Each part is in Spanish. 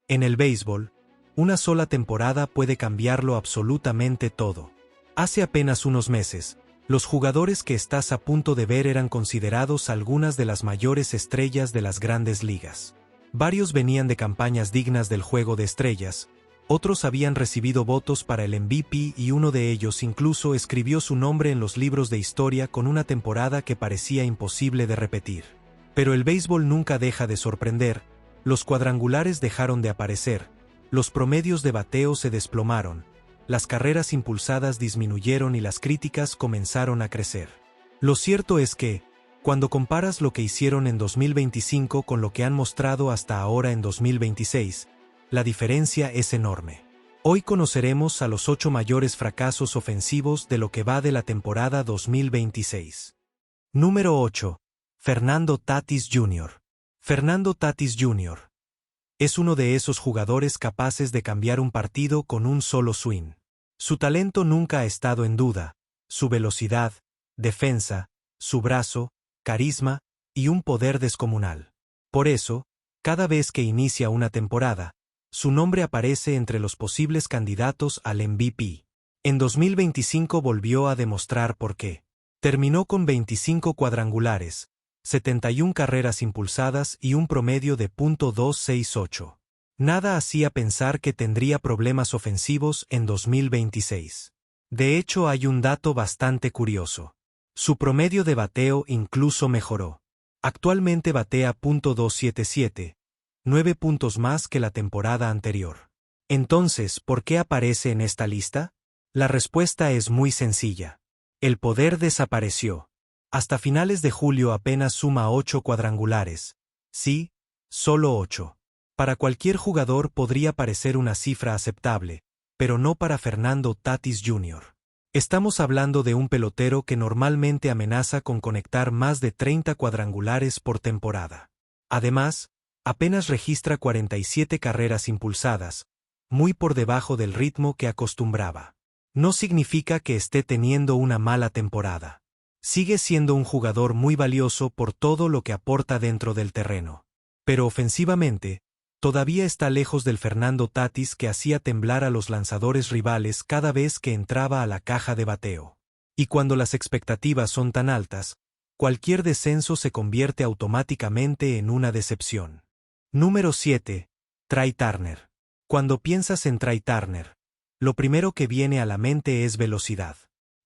En el béisbol, una sola temporada puede cambiarlo absolutamente todo. Hace apenas unos meses, los jugadores que estás a punto de ver eran considerados algunas de las mayores estrellas de las grandes ligas. Varios venían de campañas dignas del juego de estrellas, otros habían recibido votos para el MVP y uno de ellos incluso escribió su nombre en los libros de historia con una temporada que parecía imposible de repetir. Pero el béisbol nunca deja de sorprender, los cuadrangulares dejaron de aparecer, los promedios de bateo se desplomaron, las carreras impulsadas disminuyeron y las críticas comenzaron a crecer. Lo cierto es que, cuando comparas lo que hicieron en 2025 con lo que han mostrado hasta ahora en 2026, la diferencia es enorme. Hoy conoceremos a los 8 mayores fracasos ofensivos de lo que va de la temporada 2026. Número 8. Fernando Tatis Jr. Fernando Tatis Jr. es uno de esos jugadores capaces de cambiar un partido con un solo swing. Su talento nunca ha estado en duda, su velocidad, defensa, su brazo, carisma y un poder descomunal. Por eso, cada vez que inicia una temporada, su nombre aparece entre los posibles candidatos al MVP. En 2025 volvió a demostrar por qué. Terminó con 25 cuadrangulares, 71 carreras impulsadas y un promedio de .268. Nada hacía pensar que tendría problemas ofensivos en 2026. De hecho, hay un dato bastante curioso. Su promedio de bateo incluso mejoró. Actualmente batea .277, 9 puntos más que la temporada anterior. Entonces, ¿por qué aparece en esta lista? La respuesta es muy sencilla. El poder desapareció. Hasta finales de julio apenas suma 8 cuadrangulares. Sí, solo 8. Para cualquier jugador podría parecer una cifra aceptable, pero no para Fernando Tatis Jr. Estamos hablando de un pelotero que normalmente amenaza con conectar más de 30 cuadrangulares por temporada. Además, apenas registra 47 carreras impulsadas, muy por debajo del ritmo que acostumbraba. No significa que esté teniendo una mala temporada. Sigue siendo un jugador muy valioso por todo lo que aporta dentro del terreno. Pero ofensivamente, todavía está lejos del Fernando Tatis que hacía temblar a los lanzadores rivales cada vez que entraba a la caja de bateo. Y cuando las expectativas son tan altas, cualquier descenso se convierte automáticamente en una decepción. Número 7. Trea Turner. Cuando piensas en Trea Turner, lo primero que viene a la mente es velocidad.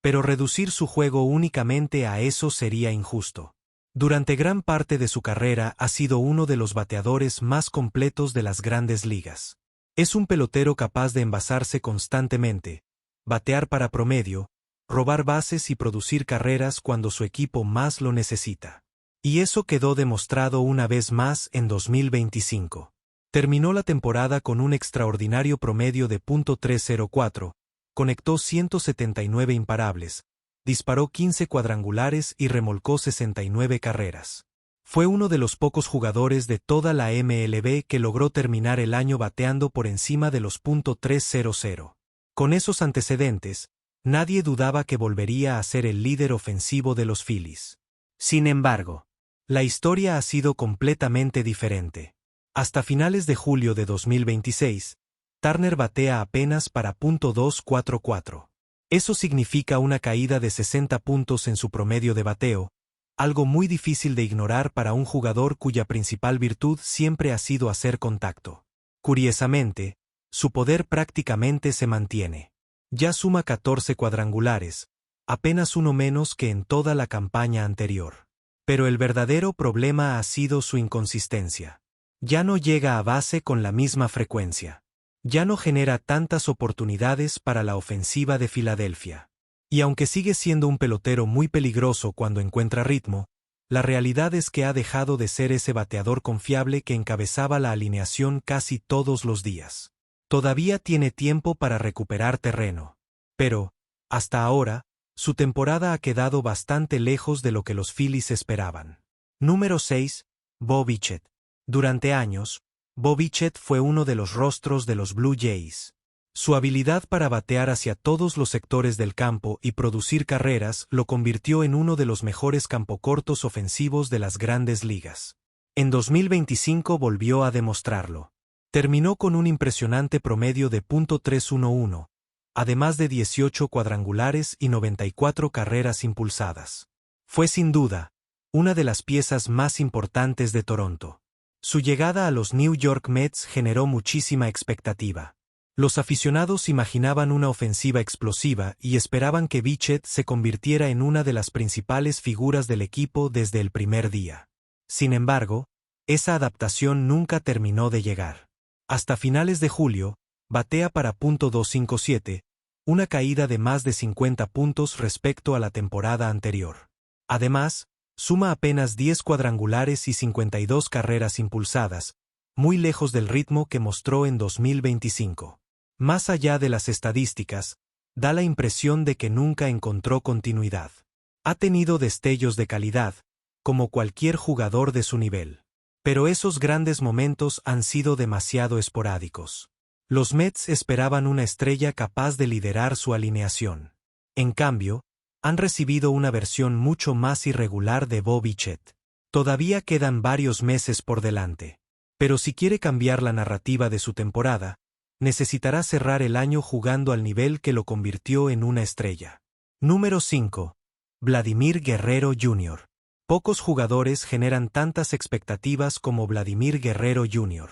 Pero reducir su juego únicamente a eso sería injusto. Durante gran parte de su carrera ha sido uno de los bateadores más completos de las grandes ligas. Es un pelotero capaz de envasarse constantemente, batear para promedio, robar bases y producir carreras cuando su equipo más lo necesita. Y eso quedó demostrado una vez más en 2025. Terminó la temporada con un extraordinario promedio de .304, conectó 179 imparables, disparó 15 cuadrangulares y remolcó 69 carreras. Fue uno de los pocos jugadores de toda la MLB que logró terminar el año bateando por encima de los .300. Con esos antecedentes, nadie dudaba que volvería a ser el líder ofensivo de los Phillies. Sin embargo, la historia ha sido completamente diferente. Hasta finales de julio de 2026, Turner batea apenas para .244. Eso significa una caída de 60 puntos en su promedio de bateo, algo muy difícil de ignorar para un jugador cuya principal virtud siempre ha sido hacer contacto. Curiosamente, su poder prácticamente se mantiene. Ya suma 14 cuadrangulares, apenas uno menos que en toda la campaña anterior. Pero el verdadero problema ha sido su inconsistencia. Ya no llega a base con la misma frecuencia. Ya no genera tantas oportunidades para la ofensiva de Filadelfia. Y aunque sigue siendo un pelotero muy peligroso cuando encuentra ritmo, la realidad es que ha dejado de ser ese bateador confiable que encabezaba la alineación casi todos los días. Todavía tiene tiempo para recuperar terreno. Pero, hasta ahora, su temporada ha quedado bastante lejos de lo que los Phillies esperaban. Número 6. Bo Bichette. Durante años, Bo Bichette fue uno de los rostros de los Blue Jays. Su habilidad para batear hacia todos los sectores del campo y producir carreras lo convirtió en uno de los mejores campocortos ofensivos de las grandes ligas. En 2025 volvió a demostrarlo. Terminó con un impresionante promedio de .311, además de 18 cuadrangulares y 94 carreras impulsadas. Fue sin duda una de las piezas más importantes de Toronto. Su llegada a los New York Mets generó muchísima expectativa. Los aficionados imaginaban una ofensiva explosiva y esperaban que Bichette se convirtiera en una de las principales figuras del equipo desde el primer día. Sin embargo, esa adaptación nunca terminó de llegar. Hasta finales de julio, batea para .257, una caída de más de 50 puntos respecto a la temporada anterior. Además, suma apenas 10 cuadrangulares y 52 carreras impulsadas, muy lejos del ritmo que mostró en 2025. Más allá de las estadísticas, da la impresión de que nunca encontró continuidad. Ha tenido destellos de calidad, como cualquier jugador de su nivel. Pero esos grandes momentos han sido demasiado esporádicos. Los Mets esperaban una estrella capaz de liderar su alineación. En cambio, han recibido una versión mucho más irregular de Bo Bichette. Todavía quedan varios meses por delante. Pero si quiere cambiar la narrativa de su temporada, necesitará cerrar el año jugando al nivel que lo convirtió en una estrella. Número 5. Vladimir Guerrero Jr. Pocos jugadores generan tantas expectativas como Vladimir Guerrero Jr.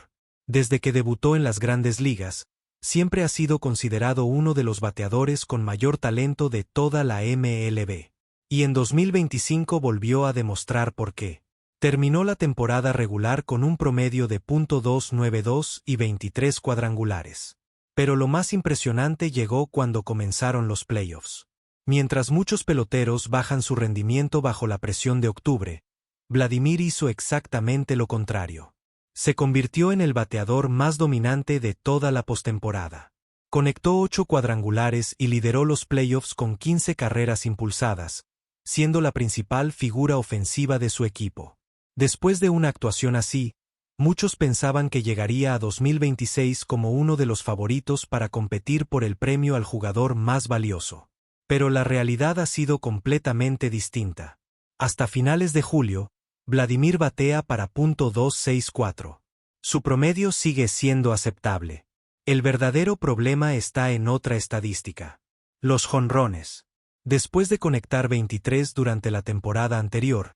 Desde que debutó en las grandes ligas, siempre ha sido considerado uno de los bateadores con mayor talento de toda la MLB. Y en 2025 volvió a demostrar por qué. Terminó la temporada regular con un promedio de .292 y 23 cuadrangulares. Pero lo más impresionante llegó cuando comenzaron los playoffs. Mientras muchos peloteros bajan su rendimiento bajo la presión de octubre, Vladimir hizo exactamente lo contrario. Se convirtió en el bateador más dominante de toda la postemporada. Conectó 8 cuadrangulares y lideró los playoffs con 15 carreras impulsadas, siendo la principal figura ofensiva de su equipo. Después de una actuación así, muchos pensaban que llegaría a 2026 como uno de los favoritos para competir por el premio al jugador más valioso. Pero la realidad ha sido completamente distinta. Hasta finales de julio, Vladimir batea para .264. Su promedio sigue siendo aceptable. El verdadero problema está en otra estadística. Los jonrones. Después de conectar 23 durante la temporada anterior,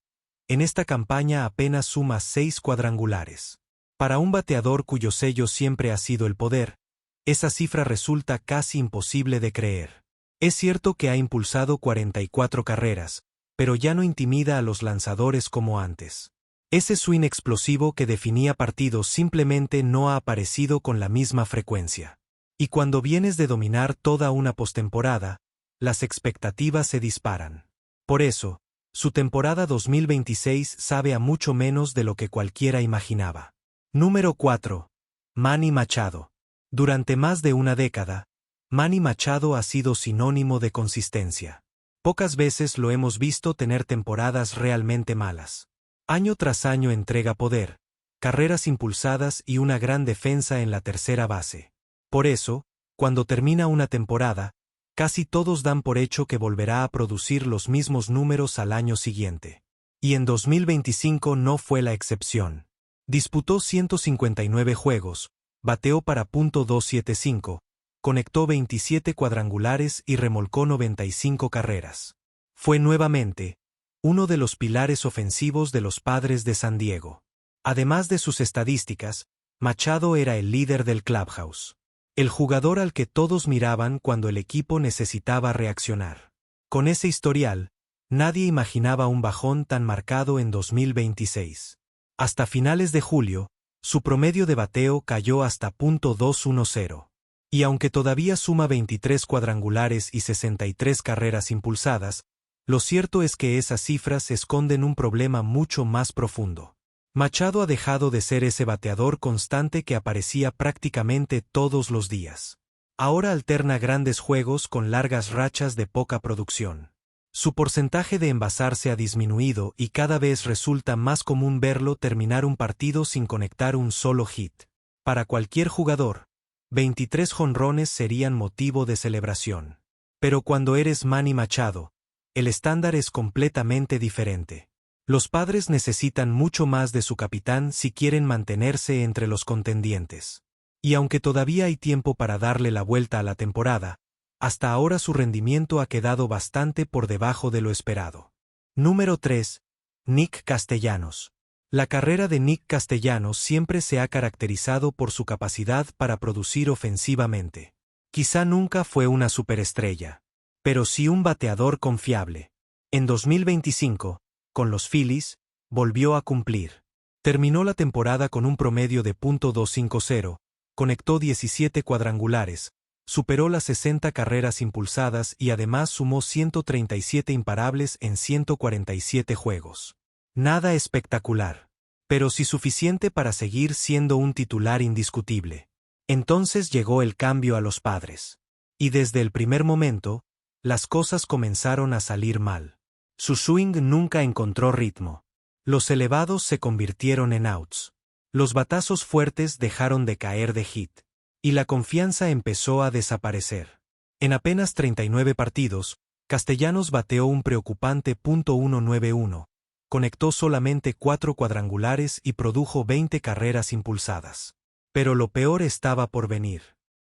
en esta campaña apenas suma 6 cuadrangulares. Para un bateador cuyo sello siempre ha sido el poder, esa cifra resulta casi imposible de creer. Es cierto que ha impulsado 44 carreras, pero ya no intimida a los lanzadores como antes. Ese swing explosivo que definía partidos simplemente no ha aparecido con la misma frecuencia. Y cuando vienes de dominar toda una postemporada, las expectativas se disparan. Por eso, su temporada 2026 sabe a mucho menos de lo que cualquiera imaginaba. Número 4. Manny Machado. Durante más de una década, Manny Machado ha sido sinónimo de consistencia. Pocas veces lo hemos visto tener temporadas realmente malas. Año tras año entrega poder, carreras impulsadas y una gran defensa en la tercera base. Por eso, cuando termina una temporada, casi todos dan por hecho que volverá a producir los mismos números al año siguiente. Y en 2025 no fue la excepción. Disputó 159 juegos, bateó para .275, conectó 27 cuadrangulares y remolcó 95 carreras. Fue nuevamente uno de los pilares ofensivos de los Padres de San Diego. Además de sus estadísticas, Machado era el líder del clubhouse. El jugador al que todos miraban cuando el equipo necesitaba reaccionar. Con ese historial, nadie imaginaba un bajón tan marcado en 2026. Hasta finales de julio, su promedio de bateo cayó hasta .210. Y aunque todavía suma 23 cuadrangulares y 63 carreras impulsadas, lo cierto es que esas cifras esconden un problema mucho más profundo. Machado ha dejado de ser ese bateador constante que aparecía prácticamente todos los días. Ahora alterna grandes juegos con largas rachas de poca producción. Su porcentaje de envasarse ha disminuido y cada vez resulta más común verlo terminar un partido sin conectar un solo hit. Para cualquier jugador, 23 jonrones serían motivo de celebración. Pero cuando eres Manny Machado, el estándar es completamente diferente. Los Padres necesitan mucho más de su capitán si quieren mantenerse entre los contendientes. Y aunque todavía hay tiempo para darle la vuelta a la temporada, hasta ahora su rendimiento ha quedado bastante por debajo de lo esperado. Número 3. Nick Castellanos. La carrera de Nick Castellanos siempre se ha caracterizado por su capacidad para producir ofensivamente. Quizá nunca fue una superestrella, pero sí un bateador confiable. En 2025, con los Phillies, volvió a cumplir. Terminó la temporada con un promedio de .250, conectó 17 cuadrangulares, superó las 60 carreras impulsadas y además sumó 137 imparables en 147 juegos. Nada espectacular, pero sí suficiente para seguir siendo un titular indiscutible. Entonces llegó el cambio a los Padres. Y desde el primer momento, las cosas comenzaron a salir mal. Su swing nunca encontró ritmo. Los elevados se convirtieron en outs. Los batazos fuertes dejaron de caer de hit. Y la confianza empezó a desaparecer. En apenas 39 partidos, Castellanos bateó un preocupante .191, conectó solamente 4 cuadrangulares y produjo 20 carreras impulsadas. Pero lo peor estaba por venir.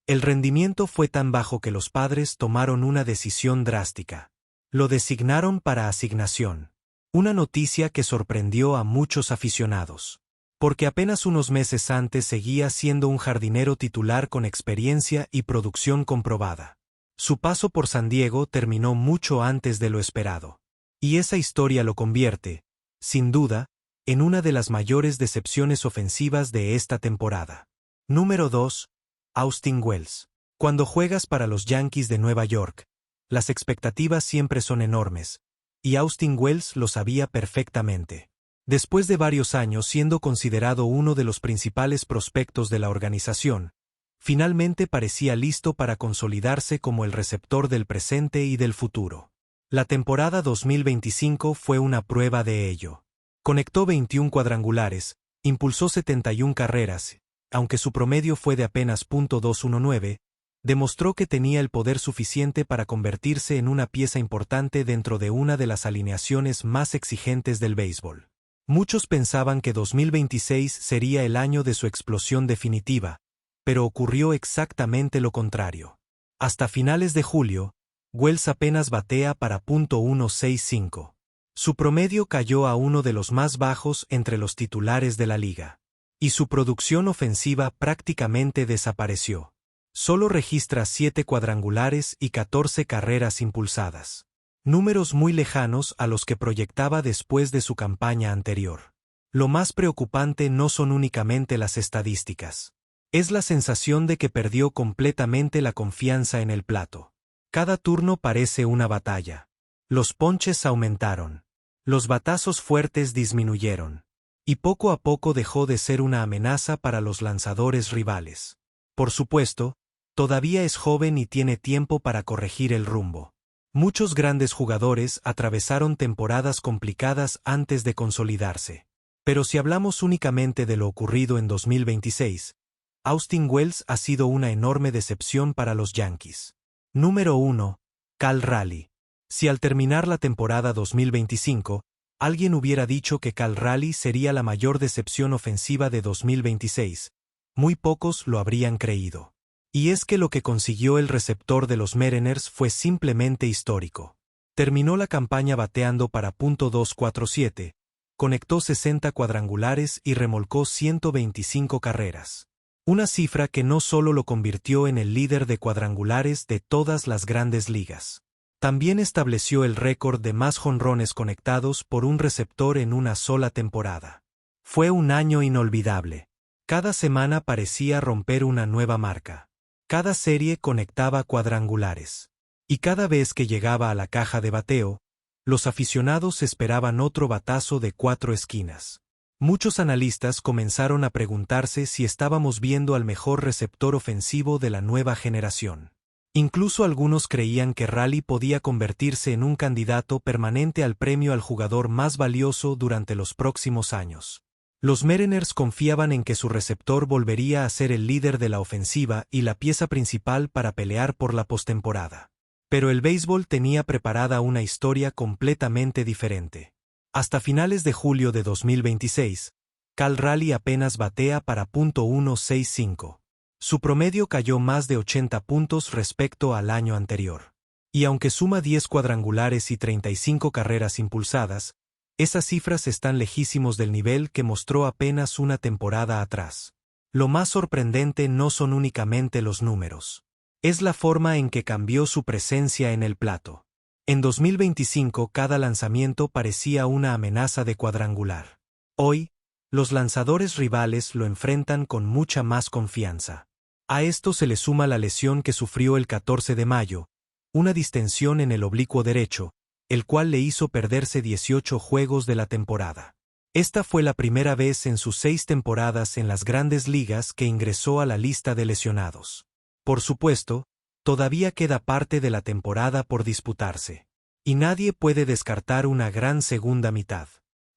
El rendimiento fue tan bajo que los Padres tomaron una decisión drástica. Lo designaron para asignación. Una noticia que sorprendió a muchos aficionados. Porque apenas unos meses antes seguía siendo un jardinero titular con experiencia y producción comprobada. Su paso por San Diego terminó mucho antes de lo esperado. Y esa historia lo convierte, sin duda, en una de las mayores decepciones ofensivas de esta temporada. Número 2. Austin Wells. Cuando juegas para los Yankees de Nueva York, las expectativas siempre son enormes, y Austin Wells lo sabía perfectamente. Después de varios años siendo considerado uno de los principales prospectos de la organización, finalmente parecía listo para consolidarse como el receptor del presente y del futuro. La temporada 2025 fue una prueba de ello. Conectó 21 cuadrangulares, impulsó 71 carreras, aunque su promedio fue de apenas .219, demostró que tenía el poder suficiente para convertirse en una pieza importante dentro de una de las alineaciones más exigentes del béisbol. Muchos pensaban que 2026 sería el año de su explosión definitiva, pero ocurrió exactamente lo contrario. Hasta finales de julio, Wells apenas batea para .165. Su promedio cayó a uno de los más bajos entre los titulares de la liga. Y su producción ofensiva prácticamente desapareció. Solo registra 7 cuadrangulares y 14 carreras impulsadas. Números muy lejanos a los que proyectaba después de su campaña anterior. Lo más preocupante no son únicamente las estadísticas. Es la sensación de que perdió completamente la confianza en el plato. Cada turno parece una batalla. Los ponches aumentaron. Los batazos fuertes disminuyeron. Y poco a poco dejó de ser una amenaza para los lanzadores rivales. Por supuesto, todavía es joven y tiene tiempo para corregir el rumbo. Muchos grandes jugadores atravesaron temporadas complicadas antes de consolidarse. Pero si hablamos únicamente de lo ocurrido en 2026, Austin Wells ha sido una enorme decepción para los Yankees. Número 1. Cal Raleigh. Si al terminar la temporada 2025, alguien hubiera dicho que Cal Raleigh sería la mayor decepción ofensiva de 2026, muy pocos lo habrían creído. Y es que lo que consiguió el receptor de los Mariners fue simplemente histórico. Terminó la campaña bateando para .247, conectó 60 cuadrangulares y remolcó 125 carreras. Una cifra que no solo lo convirtió en el líder de cuadrangulares de todas las grandes ligas. También estableció el récord de más jonrones conectados por un receptor en una sola temporada. Fue un año inolvidable. Cada semana parecía romper una nueva marca. Cada serie conectaba cuadrangulares. Y cada vez que llegaba a la caja de bateo, los aficionados esperaban otro batazo de 4 esquinas. Muchos analistas comenzaron a preguntarse si estábamos viendo al mejor receptor ofensivo de la nueva generación. Incluso algunos creían que Raleigh podía convertirse en un candidato permanente al premio al jugador más valioso durante los próximos años. Los Mariners confiaban en que su receptor volvería a ser el líder de la ofensiva y la pieza principal para pelear por la postemporada. Pero el béisbol tenía preparada una historia completamente diferente. Hasta finales de julio de 2026, Cal Raleigh apenas batea para .165. Su promedio cayó más de 80 puntos respecto al año anterior. Y aunque suma 10 cuadrangulares y 35 carreras impulsadas, esas cifras están lejísimos del nivel que mostró apenas una temporada atrás. Lo más sorprendente no son únicamente los números. Es la forma en que cambió su presencia en el plato. En 2025 cada lanzamiento parecía una amenaza de cuadrangular. Hoy, los lanzadores rivales lo enfrentan con mucha más confianza. A esto se le suma la lesión que sufrió el 14 de mayo, una distensión en el oblicuo derecho, el cual le hizo perderse 18 juegos de la temporada. Esta fue la primera vez en sus 6 temporadas en las grandes ligas que ingresó a la lista de lesionados. Por supuesto, todavía queda parte de la temporada por disputarse. Y nadie puede descartar una gran segunda mitad.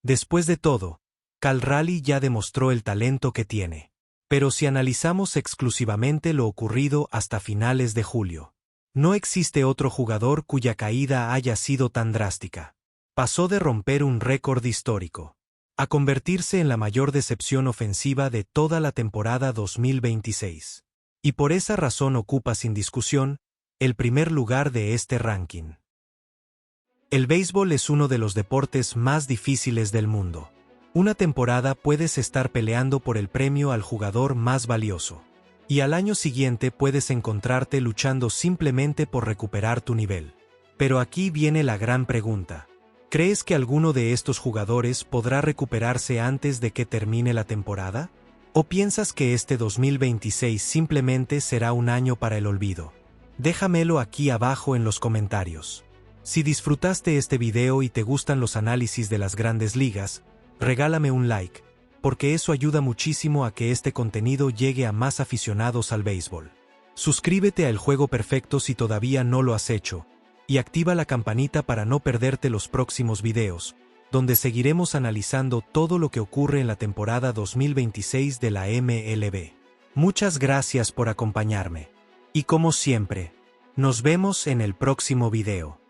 Después de todo, Cal Raleigh ya demostró el talento que tiene. Pero si analizamos exclusivamente lo ocurrido hasta finales de julio, no existe otro jugador cuya caída haya sido tan drástica. Pasó de romper un récord histórico a convertirse en la mayor decepción ofensiva de toda la temporada 2026. Y por esa razón ocupa sin discusión el primer lugar de este ranking. El béisbol es uno de los deportes más difíciles del mundo. Una temporada puedes estar peleando por el premio al jugador más valioso. Y al año siguiente puedes encontrarte luchando simplemente por recuperar tu nivel. Pero aquí viene la gran pregunta. ¿Crees que alguno de estos jugadores podrá recuperarse antes de que termine la temporada? ¿O piensas que este 2026 simplemente será un año para el olvido? Déjamelo aquí abajo en los comentarios. Si disfrutaste este video y te gustan los análisis de las grandes ligas, regálame un like, porque eso ayuda muchísimo a que este contenido llegue a más aficionados al béisbol. Suscríbete a El Juego Perfecto si todavía no lo has hecho, y activa la campanita para no perderte los próximos videos, donde seguiremos analizando todo lo que ocurre en la temporada 2026 de la MLB. Muchas gracias por acompañarme. Y como siempre, nos vemos en el próximo video.